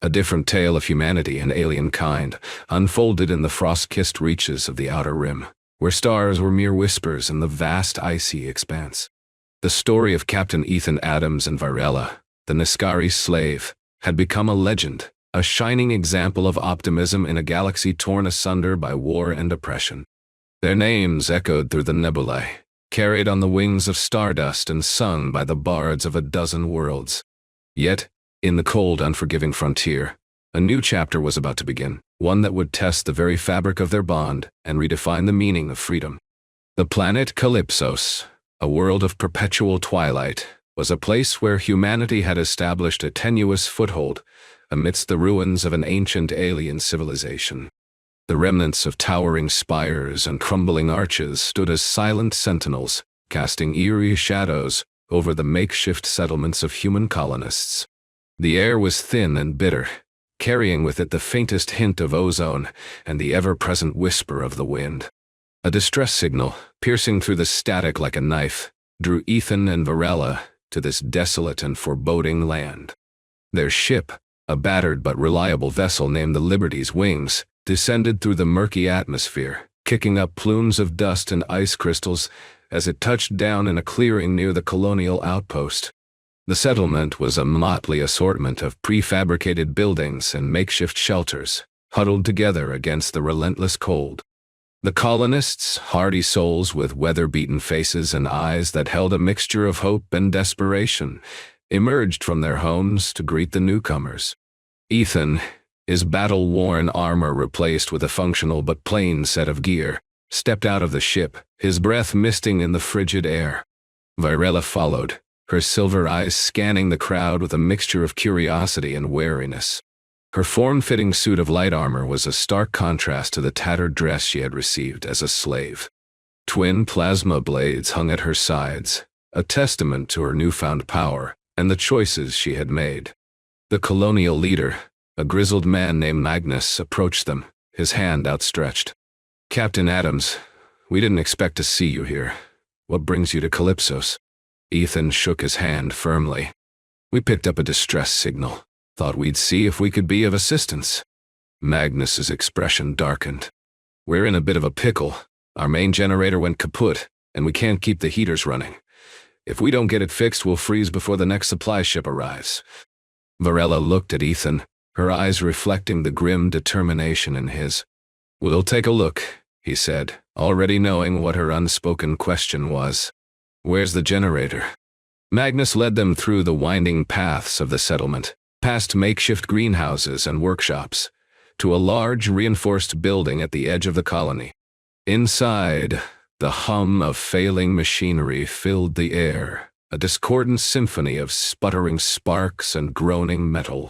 A different tale of humanity and alien kind unfolded in the frost-kissed reaches of the Outer Rim, where stars were mere whispers in the vast icy expanse. The story of Captain Ethan Addams and Virela, the Neskari slave, had become a legend, a shining example of optimism in a galaxy torn asunder by war and oppression. Their names echoed through the nebulae, carried on the wings of stardust and sung by the bards of a dozen worlds. Yet, in the cold, unforgiving frontier, a new chapter was about to begin, one that would test the very fabric of their bond and redefine the meaning of freedom. The planet Calypsos, a world of perpetual twilight, was a place where humanity had established a tenuous foothold amidst the ruins of an ancient alien civilization. The remnants of towering spires and crumbling arches stood as silent sentinels, casting eerie shadows over the makeshift settlements of human colonists. The air was thin and bitter, carrying with it the faintest hint of ozone and the ever-present whisper of the wind. A distress signal, piercing through the static like a knife, drew Ethan and Virela to this desolate and foreboding land. Their ship, a battered but reliable vessel named the Liberty's Wings, descended through the murky atmosphere, kicking up plumes of dust and ice crystals as it touched down in a clearing near the colonial outpost. The settlement was a motley assortment of prefabricated buildings and makeshift shelters, huddled together against the relentless cold. The colonists, hardy souls with weather-beaten faces and eyes that held a mixture of hope and desperation, emerged from their homes to greet the newcomers. Ethan, his battle-worn armor replaced with a functional but plain set of gear, stepped out of the ship, his breath misting in the frigid air. Virela followed, her silver eyes scanning the crowd with a mixture of curiosity and wariness. Her form-fitting suit of light armor was a stark contrast to the tattered dress she had received as a slave. Twin plasma blades hung at her sides, a testament to her newfound power and the choices she had made. The colonial leader, a grizzled man named Magnus, approached them, his hand outstretched. "Captain Addams, we didn't expect to see you here. What brings you to Calypsos?" Ethan shook his hand firmly. "We picked up a distress signal. Thought we'd see if we could be of assistance." Magnus's expression darkened. "We're in a bit of a pickle. Our main generator went kaput, and we can't keep the heaters running. If we don't get it fixed, we'll freeze before the next supply ship arrives." Virela looked at Ethan, her eyes reflecting the grim determination in his. "We'll take a look," he said, already knowing what her unspoken question was. "Where's the generator?" Magnus led them through the winding paths of the settlement, past makeshift greenhouses and workshops, to a large reinforced building at the edge of the colony. Inside, the hum of failing machinery filled the air, a discordant symphony of sputtering sparks and groaning metal.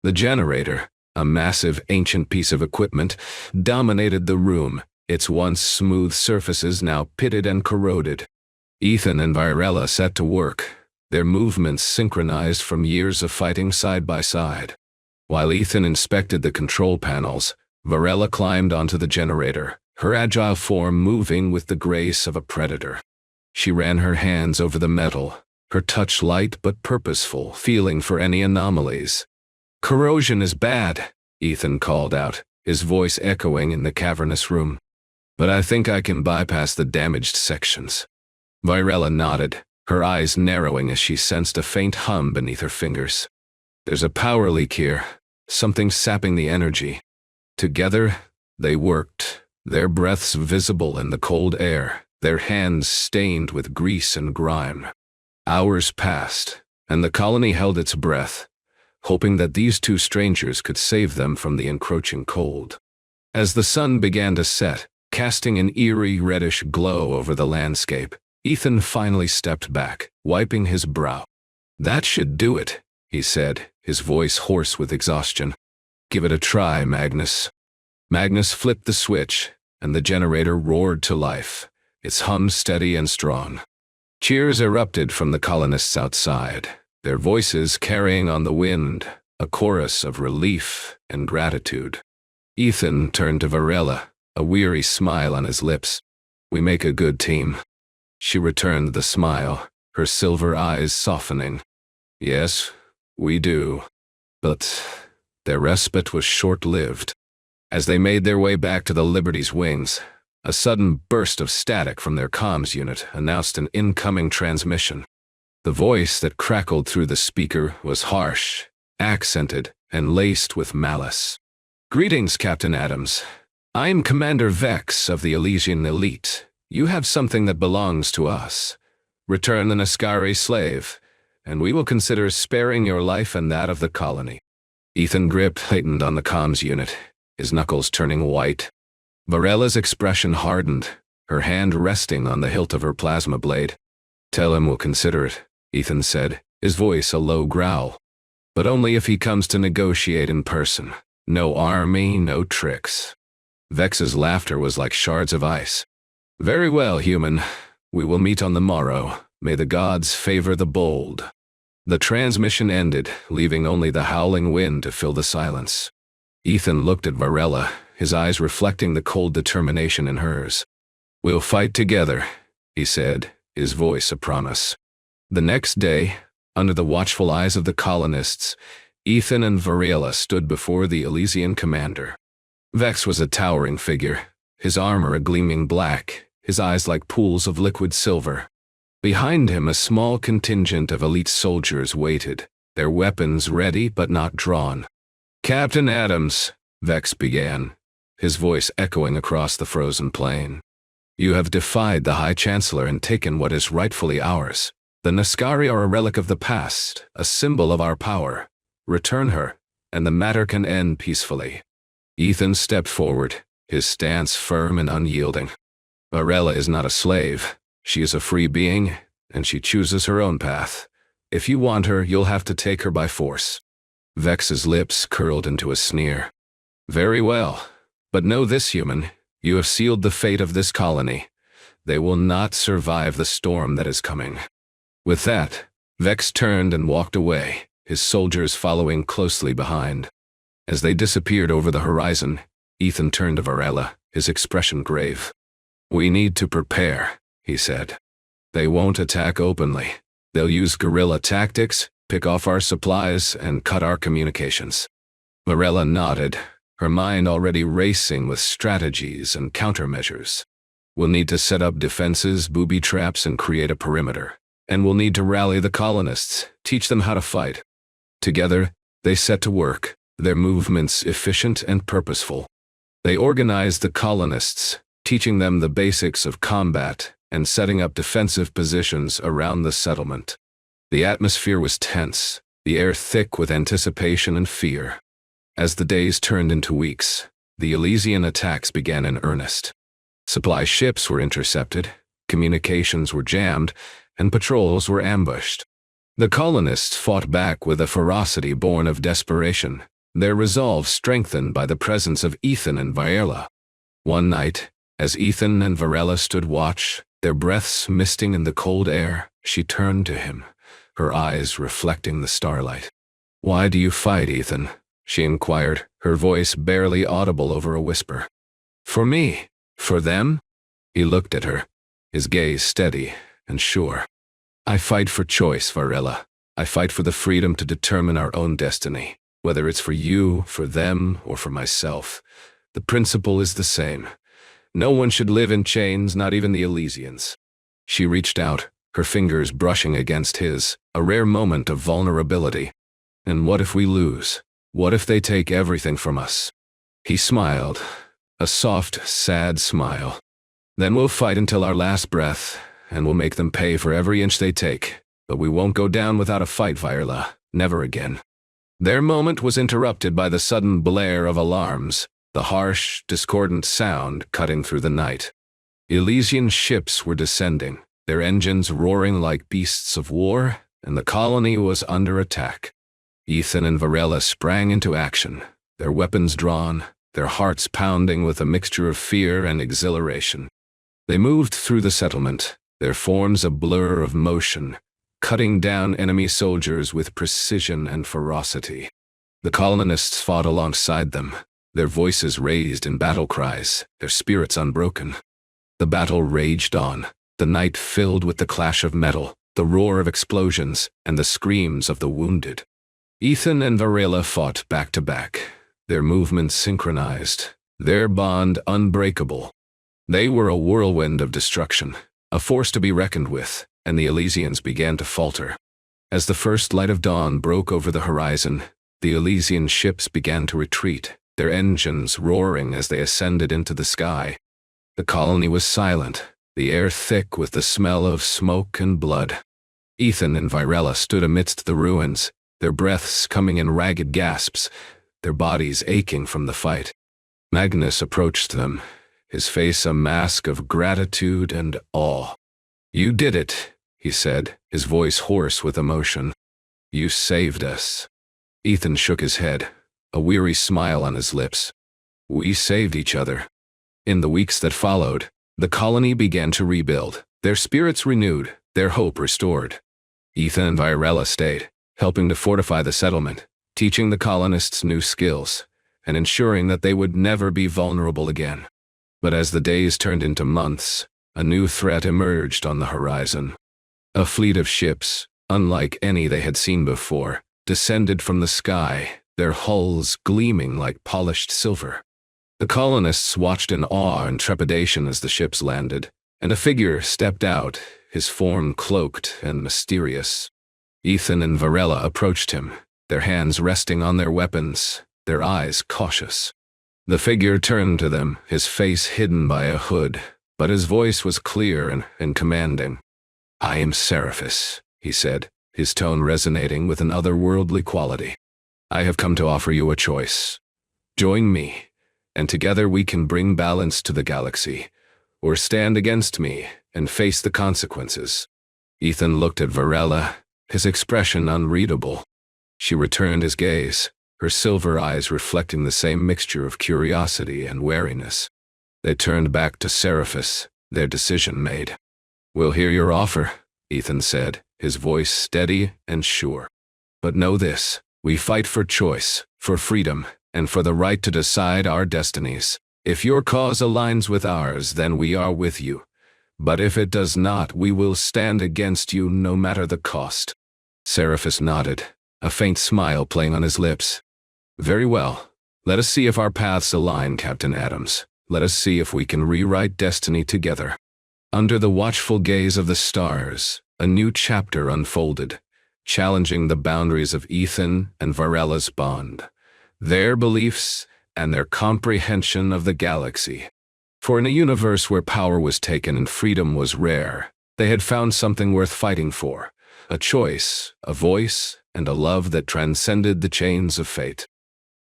The generator, a massive ancient piece of equipment, dominated the room, its once smooth surfaces now pitted and corroded. Ethan and Virela set to work, their movements synchronized from years of fighting side by side. While Ethan inspected the control panels, Virela climbed onto the generator, her agile form moving with the grace of a predator. She ran her hands over the metal, her touch light but purposeful, feeling for any anomalies. "Corrosion is bad," Ethan called out, his voice echoing in the cavernous room. "But I think I can bypass the damaged sections." Virela nodded, her eyes narrowing as she sensed a faint hum beneath her fingers. "There's a power leak here, something sapping the energy." Together, they worked, their breaths visible in the cold air, their hands stained with grease and grime. Hours passed, and the colony held its breath, hoping that these two strangers could save them from the encroaching cold. As the sun began to set, casting an eerie reddish glow over the landscape, Ethan finally stepped back, wiping his brow. "That should do it," he said, his voice hoarse with exhaustion. "Give it a try, Magnus." Magnus flipped the switch, and the generator roared to life, its hum steady and strong. Cheers erupted from the colonists outside, their voices carrying on the wind, a chorus of relief and gratitude. Ethan turned to Virela, a weary smile on his lips. "We make a good team." She returned the smile, her silver eyes softening. "Yes, we do. But their respite was short-lived. As they made their way back to the Liberty's wings, a sudden burst of static from their comms unit announced an incoming transmission. The voice that crackled through the speaker was harsh, accented, and laced with malice. "Greetings, Captain Addams. I am Commander Vex of the Elysian Elite. You have something that belongs to us. Return the Neskari slave, and we will consider sparing your life and that of the colony." Ethan Grip tightened on the comms unit, his knuckles turning white. Virela's expression hardened, her hand resting on the hilt of her plasma blade. "Tell him we'll consider it," Ethan said, his voice a low growl. "But only if he comes to negotiate in person. No army, no tricks." Vex's laughter was like shards of ice. "Very well, human. We will meet on the morrow. May the gods favor the bold." The transmission ended, leaving only the howling wind to fill the silence. Ethan looked at Virela, his eyes reflecting the cold determination in hers. "We'll fight together," he said, his voice a promise. The next day, under the watchful eyes of the colonists, Ethan and Virela stood before the Elysian commander. Vex was a towering figure, his armor a gleaming black, his eyes like pools of liquid silver. Behind him, a small contingent of elite soldiers waited, their weapons ready but not drawn. "Captain Addams," Vex began, his voice echoing across the frozen plain. "You have defied the High Chancellor and taken what is rightfully ours. The Neskari are a relic of the past, a symbol of our power. Return her, and the matter can end peacefully." Ethan stepped forward, his stance firm and unyielding. "Virela is not a slave. She is a free being, and she chooses her own path. If you want her, you'll have to take her by force." Vex's lips curled into a sneer. "Very well, but know this, human. You have sealed the fate of this colony. They will not survive the storm that is coming." With that, Vex turned and walked away, his soldiers following closely behind. As they disappeared over the horizon, Ethan turned to Virela, his expression grave. "We need to prepare," he said. "They won't attack openly. They'll use guerrilla tactics, pick off our supplies, and cut our communications." Virela nodded, her mind already racing with strategies and countermeasures. "We'll need to set up defenses, booby traps, and create a perimeter. And we'll need to rally the colonists, teach them how to fight." Together, they set to work, their movements efficient and purposeful. They organized the colonists, teaching them the basics of combat and setting up defensive positions around the settlement. The atmosphere was tense, the air thick with anticipation and fear. As the days turned into weeks, the Elysian attacks began in earnest. Supply ships were intercepted, communications were jammed, and patrols were ambushed. The colonists fought back with a ferocity born of desperation, their resolve strengthened by the presence of Ethan and Virela. One night, as Ethan and Virela stood watch, their breaths misting in the cold air, she turned to him, her eyes reflecting the starlight. "Why do you fight, Ethan?" she inquired, her voice barely audible over a whisper. "For me. For them?" He looked at her, his gaze steady and sure. "I fight for choice, Virela. I fight for the freedom to determine our own destiny, whether it's for you, for them, or for myself. The principle is the same. No one should live in chains, not even the Elysians." She reached out, her fingers brushing against his, a rare moment of vulnerability. "And what if we lose? What if they take everything from us?" He smiled, a soft, sad smile. "Then we'll fight until our last breath, and we'll make them pay for every inch they take. But we won't go down without a fight, Virela. Never again." Their moment was interrupted by the sudden blare of alarms, the harsh, discordant sound cutting through the night. Elysian ships were descending, their engines roaring like beasts of war, and the colony was under attack. Ethan and Virela sprang into action, their weapons drawn, their hearts pounding with a mixture of fear and exhilaration. They moved through the settlement, their forms a blur of motion, cutting down enemy soldiers with precision and ferocity. The colonists fought alongside them, their voices raised in battle cries, their spirits unbroken. The battle raged on, the night filled with the clash of metal, the roar of explosions, and the screams of the wounded. Ethan and Virela fought back to back, their movements synchronized, their bond unbreakable. They were a whirlwind of destruction, a force to be reckoned with, and the Elysians began to falter. As the first light of dawn broke over the horizon, the Elysian ships began to retreat, their engines roaring as they ascended into the sky. The colony was silent, the air thick with the smell of smoke and blood. Ethan and Virela stood amidst the ruins, their breaths coming in ragged gasps, their bodies aching from the fight. Magnus approached them, his face a mask of gratitude and awe. "You did it," he said, his voice hoarse with emotion. "You saved us." Ethan shook his head, a weary smile on his lips. "We saved each other." In the weeks that followed, the colony began to rebuild, their spirits renewed, their hope restored. Ethan and Virela stayed, helping to fortify the settlement, teaching the colonists new skills, and ensuring that they would never be vulnerable again. But as the days turned into months, a new threat emerged on the horizon. A fleet of ships, unlike any they had seen before, descended from the sky, their hulls gleaming like polished silver. The colonists watched in awe and trepidation as the ships landed, and a figure stepped out, his form cloaked and mysterious. Ethan and Virela approached him, their hands resting on their weapons, their eyes cautious. The figure turned to them, his face hidden by a hood, but his voice was clear and commanding. "I am Seraphis," he said, his tone resonating with an otherworldly quality. "I have come to offer you a choice. Join me, and together we can bring balance to the galaxy, or stand against me and face the consequences." Ethan looked at Virela, his expression unreadable. She returned his gaze, her silver eyes reflecting the same mixture of curiosity and wariness. They turned back to Seraphis, their decision made. "We'll hear your offer," Ethan said, his voice steady and sure. "But know this, we fight for choice, for freedom, and for the right to decide our destinies. If your cause aligns with ours, then we are with you. But if it does not, we will stand against you no matter the cost." Seraphis nodded, a faint smile playing on his lips. "Very well. Let us see if our paths align, Captain Addams. Let us see if we can rewrite destiny together." Under the watchful gaze of the stars, a new chapter unfolded, challenging the boundaries of Ethan and Virela's bond, their beliefs, and their comprehension of the galaxy. For in a universe where power was taken and freedom was rare, they had found something worth fighting for, a choice, a voice, and a love that transcended the chains of fate.